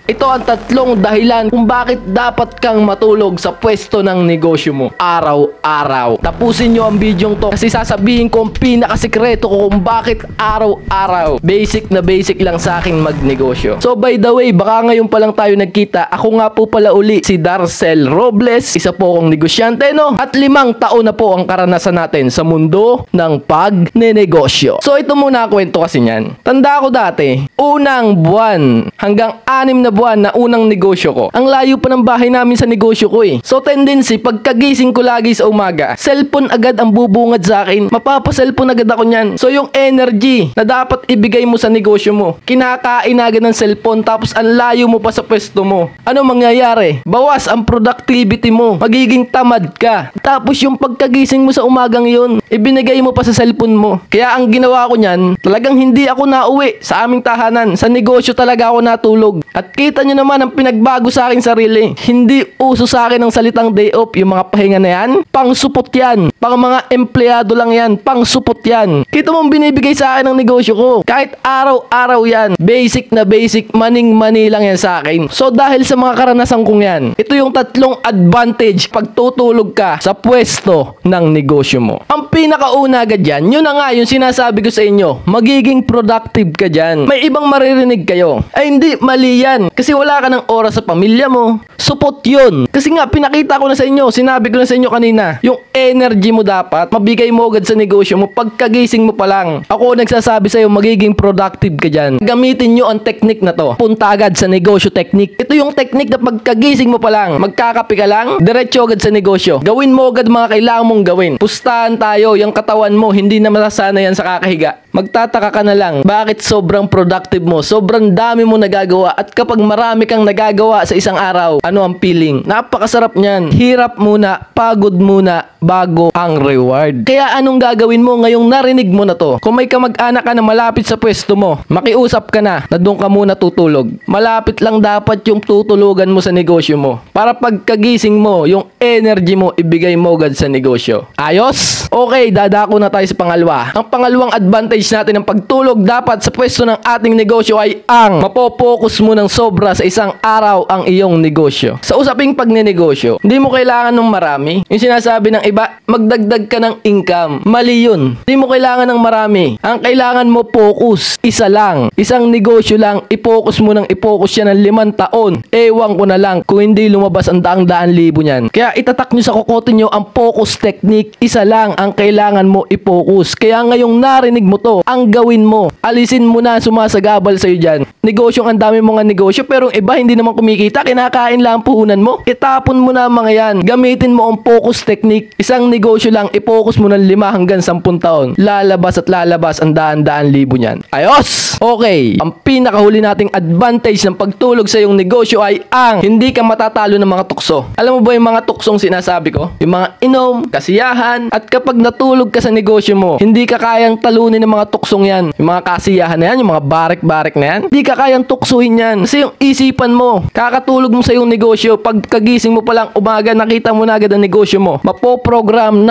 Ito ang tatlong dahilan kung bakit dapat kang matulog sa pwesto ng negosyo mo araw-araw. Tapusin nyo ang video to kasi sasabihin ko ang pinakasikreto ko kung bakit araw-araw. Basic na basic lang sa akin magnegosyo. So by the way, baka ngayon pa lang tayo nagkita. Ako nga po pala uli si Darcel Robles. Isa po akong negosyante, no? At 5 taon na po ang karanasan natin sa mundo ng pagnenegosyo. So ito muna kwento kasi niyan. Tanda ko dati, unang buwan hanggang 6 na buwan na unang negosyo ko. Ang layo pa ng bahay namin sa negosyo ko eh. So tendency, pagkagising ko lagi sa umaga, cellphone agad ang bubungad sa akin. Mapapa-cellphone agad ako niyan. So yung energy na dapat ibigay mo sa negosyo mo, kinakain agad ng cellphone tapos ang layo mo pa sa pwesto mo. Ano mangyayari? Bawas ang productivity mo. Magiging tamad ka. Tapos yung pagkagising mo sa umagang yun, ibinigay mo pa sa cellphone mo. Kaya ang ginawa ko niyan, talagang hindi ako nauwi sa aming tahanan. Sa negosyo talaga ako natulog. At kita nyo naman ang pinagbago sa aking sarili. Hindi uso sa akin ang salitang day off. Yung mga pahinga na yan, pang supot yan. Pang mga empleyado lang yan, pang supot yan. Kita mo binibigay sa akin ng negosyo ko. Kahit araw-araw yan, basic na basic, maning-mani lang yan sa akin. So dahil sa mga karanasan kong yan, ito yung tatlong advantage pag tutulog ka sa pwesto ng negosyo mo. Ang pinakauna agad dyan, yun na nga yung sinasabi ko sa inyo, magiging productive ka dyan. May ibang maririnig kayo. Ay hindi, mali yan. Kasi wala ka ng oras sa pamilya mo. Supot yun. Kasi nga, pinakita ko na sa inyo, sinabi ko na sa inyo kanina, yung energy mo dapat, mabigay mo agad sa negosyo mo, pagkagising mo pa lang. Ako nagsasabi sa'yo, magiging productive ka dyan. Gamitin nyo ang technique na to. Punta agad sa negosyo technique. Ito yung technique na pagkagising mo pa lang, magkakape ka lang, diretso agad sa negosyo. Gawin mo agad mga kailangan mong gawin. Pustahan tayo, yung katawan mo, hindi na masasana yan sa kakahiga. Magtataka ka na lang, bakit sobrang productive mo, sobrang dami mo nagagawa, at kapag marami kang nagagawa sa isang araw, ano ang feeling? Napakasarap niyan. Hirap muna, pagod muna, bago ang reward. Kaya anong gagawin mo ngayong narinig mo na to? Kung may kamag-anak ka na malapit sa pwesto mo, makiusap ka na doon ka muna tutulog. Malapit lang dapat yung tutulugan mo sa negosyo mo. Para pagkagising mo, yung energy mo, ibigay mo agad sa negosyo. Ayos? Okay, dadako na tayo sa pangalawa. Ang pangalawang advantage natin ng pagtulog dapat sa pwesto ng ating negosyo ay ang mapopokus mo ng sobra sa isang araw ang iyong negosyo. Sa usaping pagnenegosyo, hindi mo kailangan ng marami. Yung sinasabi ng iba, magdagdag ka ng income. Mali yun. Hindi mo kailangan ng marami. Ang kailangan mo focus. Isa lang. Isang negosyo lang. I-focus mo ng i-focus yan ng 5 taon. Ewan ko na lang kung hindi lumabas ang daang-daan libo niyan. Kaya itatak nyo sa kokote nyo ang focus technique. Isa lang ang kailangan mo i-focus. Kaya ngayong narinig mo to, ang gawin mo, alisin mo na sumasagabal sa'yo dyan. Negosyong ang dami mga negosyo pero iba hindi naman kumikita, kinakain lang ang puhunan mo. Itapon mo na mga yan. Gamitin mo ang focus technique. Isang negosyo lang, i-focus mo ng 5 hanggang 10 taon. Lalabas at lalabas ang daan-daan libo niyan. Ayos! Okay, ang pinakahuli nating advantage ng pagtulog sa iyong negosyo ay ang hindi ka matatalo ng mga tukso. Alam mo ba yung mga tuksong sinasabi ko? Yung mga inom, kasiyahan, at kapag natulog ka sa negosyo mo, hindi ka kayang talunin ng mga tuksong yan. Yung mga kasiyahan na yan, yung mga barik-barik na yan, hindi ka kayang tuksuhin yan. Kasi yung isipan mo, kakatulog mo sa iyong negosyo, pagkagising mo pa lang umaga, nakita mo na agad ang negosyo mo. Mapoprogram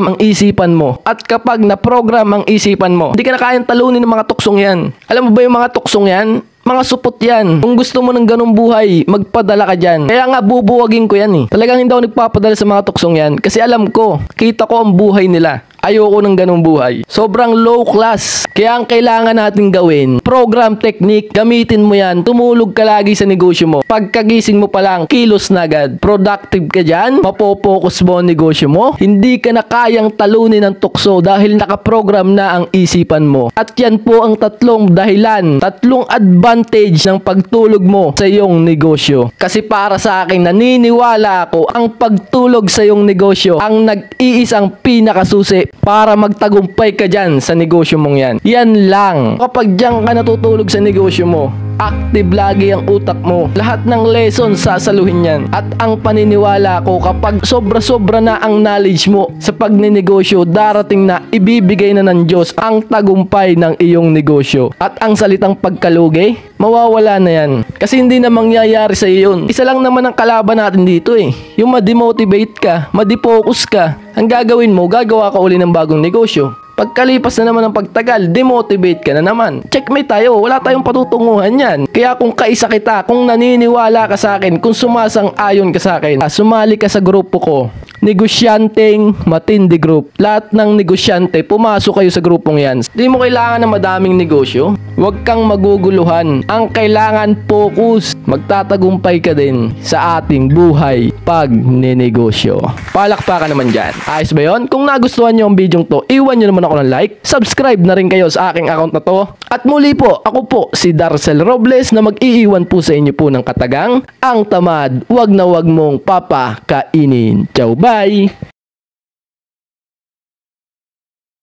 ang isipan mo. At kapag na-program ang isipan mo, hindi ka na kayang talunin ng mga tuksong yan. Alam mo ba yung mga tuksong yan? Mga supot yan. Kung gusto mo ng ganung buhay, magpadala ka dyan. Kaya nga bubuwagin ko yan eh. Talagang hindi ako nagpapadala sa mga tuksong yan. Kasi alam ko, kita ko ang buhay nila. Ayoko ng ganung buhay. Sobrang low class. Kaya ang kailangan natin gawin, program technique, gamitin mo yan. Tumulog ka lagi sa negosyo mo. Pagkagising mo pa lang, kilos na agad. Productive ka dyan. Mapopokus mo ang negosyo mo. Hindi ka na kayang talunin ng tukso dahil nakaprogram na ang isipan mo. At yan po ang tatlong dahilan, tatlong advantage ng pagtulog mo sa iyong negosyo. Kasi para sa akin, naniniwala ako, ang pagtulog sa iyong negosyo ang nag-iisang pinakasusi para magtagumpay ka dyan sa negosyo mong yan. Yan lang. Kapag dyan ka natutulog sa negosyo mo, active lagi ang utak mo. Lahat ng lessons sasaluhin yan. At ang paniniwala ko, kapag sobra-sobra na ang knowledge mo sa pagnenegosyo, darating na ibibigay na ng Diyos ang tagumpay ng iyong negosyo. At ang salitang pagkalugi, mawawala na yan. Kasi hindi na mangyayari sa iyo yun. Isa lang naman ang kalaban natin dito eh. Yung ma-demotivate ka, ma-defocus ka. Ang gagawin mo, gagawa ka uli ng bagong negosyo. Pagkalipas na naman ng pagtagal, demotivate ka na naman. Checkmate tayo, wala tayong patutunguhan yan. Kaya kung kaisa kita, kung naniniwala ka sa akin, kung sumasang-ayon ka sa akin, sumali ka sa grupo ko. Negosyanteng Matindi Group. Lahat ng negosyante, pumasok kayo sa grupong yan. Di mo kailangan ng madaming negosyo. Huwag kang maguguluhan. Ang kailangan focus. Magtatagumpay ka din sa ating buhay pag ninegosyo. Palakpakan naman dyan. Ayos ba yun? Kung nagustuhan nyo ang video to, iwan nyo naman ako ng like. Subscribe na rin kayo sa aking account na to. At muli po, ako po si Darcel Robles na mag-iiwan po sa inyo po ng katagang ang tamad, wag na wag mong papakainin. Ciao, bye!